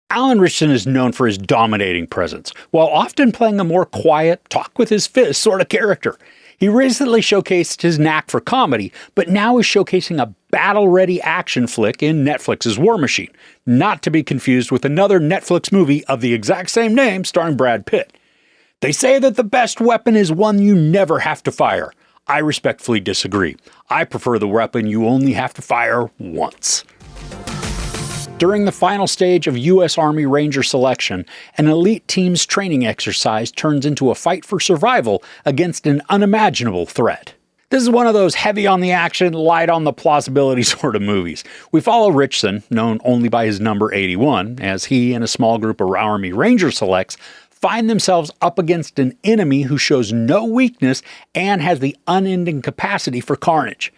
Alan Ritchson is known for his dominating presence, while often playing a more quiet, talk with his fist sort of character. He recently showcased his knack for comedy, but now is showcasing a battle-ready action flick in Netflix's War Machine, not to be confused with another Netflix movie of the exact same name starring Brad Pitt. They say that the best weapon is one you never have to fire. I respectfully disagree. I prefer the weapon you only have to fire once. During the final stage of U.S. Army Ranger selection, an elite team's training exercise turns into a fight for survival against an unimaginable threat. This is one of those heavy on the action, light on the plausibility sort of movies. We follow Ritchson, known only by his number 81, as he and a small group of Army Ranger selects find themselves up against an enemy who shows no weakness and has the unending capacity for carnage.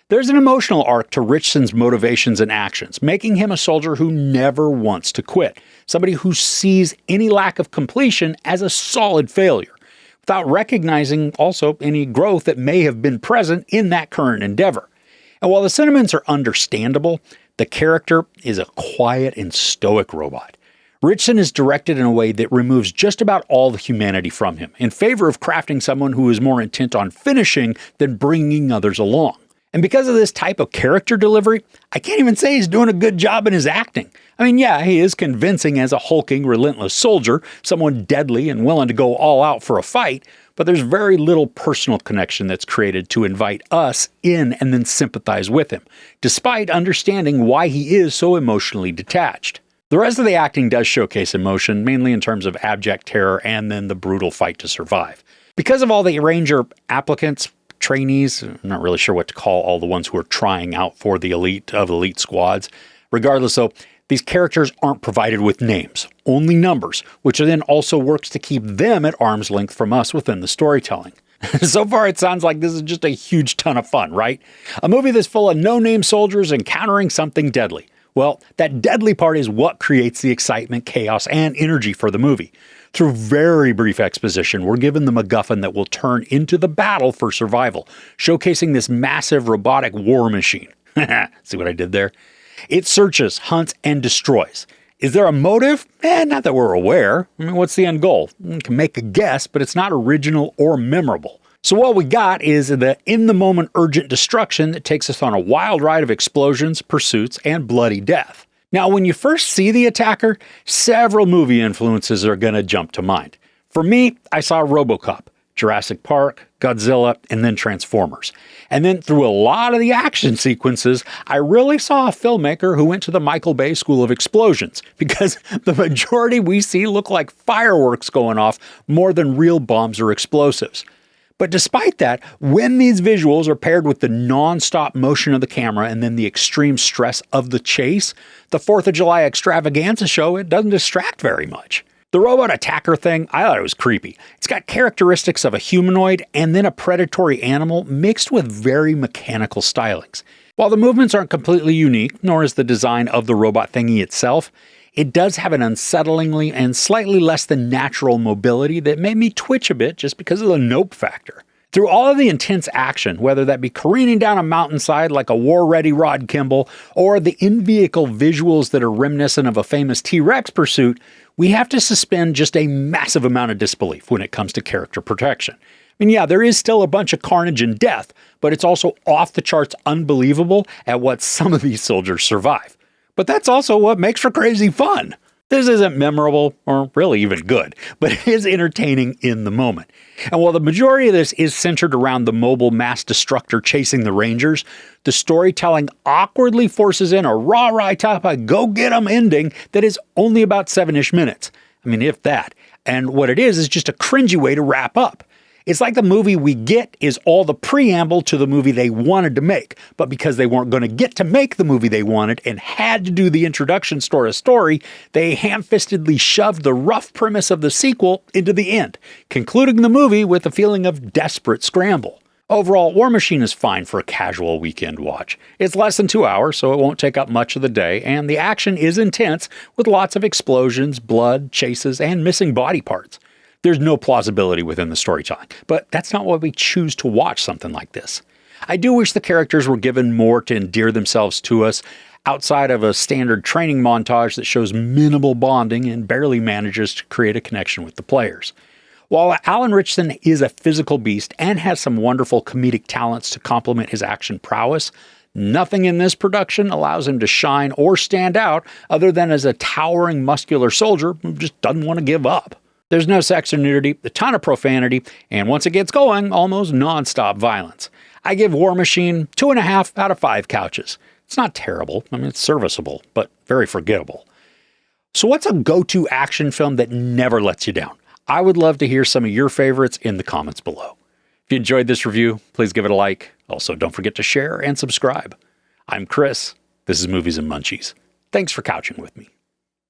There's an emotional arc to Ritchson's motivations and actions, making him a soldier who never wants to quit, somebody who sees any lack of completion as a solid failure, without recognizing also any growth that may have been present in that current endeavor. And while the sentiments are understandable, the character is a quiet and stoic robot. Ritchson is directed in a way that removes just about all the humanity from him, in favor of crafting someone who is more intent on finishing than bringing others along. And because of this type of character delivery, I can't even say he's doing a good job in his acting. I mean, yeah, he is convincing as a hulking, relentless soldier, someone deadly and willing to go all out for a fight, but there's very little personal connection that's created to invite us in and then sympathize with him, despite understanding why he is so emotionally detached. The rest of the acting does showcase emotion, mainly in terms of abject terror and then the brutal fight to survive. Because of all the Ranger applicants, trainees, I'm not really sure what to call all the ones who are trying out for the elite of elite squads. Regardless, though, these characters aren't provided with names, only numbers, which then also works to keep them at arm's length from us within the storytelling. So far, it sounds like this is just a huge ton of fun, right? A movie that's full of no-name soldiers encountering something deadly. Well, that deadly part is what creates the excitement, chaos, and energy for the movie. Through very brief exposition, we're given the MacGuffin that will turn into the battle for survival, showcasing this massive robotic war machine. See what I did there? It searches, hunts, and destroys. Is there a motive? Not that we're aware. I mean, what's the end goal? We can make a guess, but it's not original or memorable. So what we got is the in-the-moment urgent destruction that takes us on a wild ride of explosions, pursuits, and bloody death. Now, when you first see the attacker, several movie influences are going to jump to mind. For me, I saw RoboCop, Jurassic Park, Godzilla, and then Transformers. And then through a lot of the action sequences, I really saw a filmmaker who went to the Michael Bay School of Explosions, because the majority we see look like fireworks going off more than real bombs or explosives. But despite that, when these visuals are paired with the non-stop motion of the camera and then the extreme stress of the chase, the 4th of July extravaganza show, it doesn't distract very much. The robot attacker thing, I thought it was creepy. It's got characteristics of a humanoid and then a predatory animal mixed with very mechanical stylings. While the movements aren't completely unique, nor is the design of the robot thingy itself, it does have an unsettlingly and slightly less than natural mobility that made me twitch a bit just because of the nope factor. Through all of the intense action, whether that be careening down a mountainside like a war-ready Rod Kimball, or the in-vehicle visuals that are reminiscent of a famous T-Rex pursuit, we have to suspend just a massive amount of disbelief when it comes to character protection. I mean, yeah, there is still a bunch of carnage and death, but it's also off the charts unbelievable at what some of these soldiers survive. But that's also what makes for crazy fun. This isn't memorable or really even good, but it is entertaining in the moment. And while the majority of this is centered around the mobile mass destructor chasing the Rangers, the storytelling awkwardly forces in a rah-rah type of go-get-em ending that is only about 7-ish minutes. I mean, if that. And what it is just a cringy way to wrap up. It's like the movie we get is all the preamble to the movie they wanted to make, but because they weren't going to get to make the movie they wanted and had to do the introduction story, they ham-fistedly shoved the rough premise of the sequel into the end, concluding the movie with a feeling of desperate scramble. Overall, War Machine is fine for a casual weekend watch. It's less than 2 hours, so it won't take up much of the day, and the action is intense with lots of explosions, blood, chases, and missing body parts. There's no plausibility within the storytelling, but that's not why we choose to watch something like this. I do wish the characters were given more to endear themselves to us outside of a standard training montage that shows minimal bonding and barely manages to create a connection with the players. While Alan Ritchson is a physical beast and has some wonderful comedic talents to complement his action prowess, nothing in this production allows him to shine or stand out other than as a towering muscular soldier who just doesn't want to give up. There's no sex or nudity, a ton of profanity, and once it gets going, almost non-stop violence. I give War Machine 2.5 out of 5 couches. It's not terrible. I mean, it's serviceable, but very forgettable. So what's a go-to action film that never lets you down? I would love to hear some of your favorites in the comments below. If you enjoyed this review, please give it a like. Also, don't forget to share and subscribe. I'm Chris. This is Movies and Munchies. Thanks for couching with me.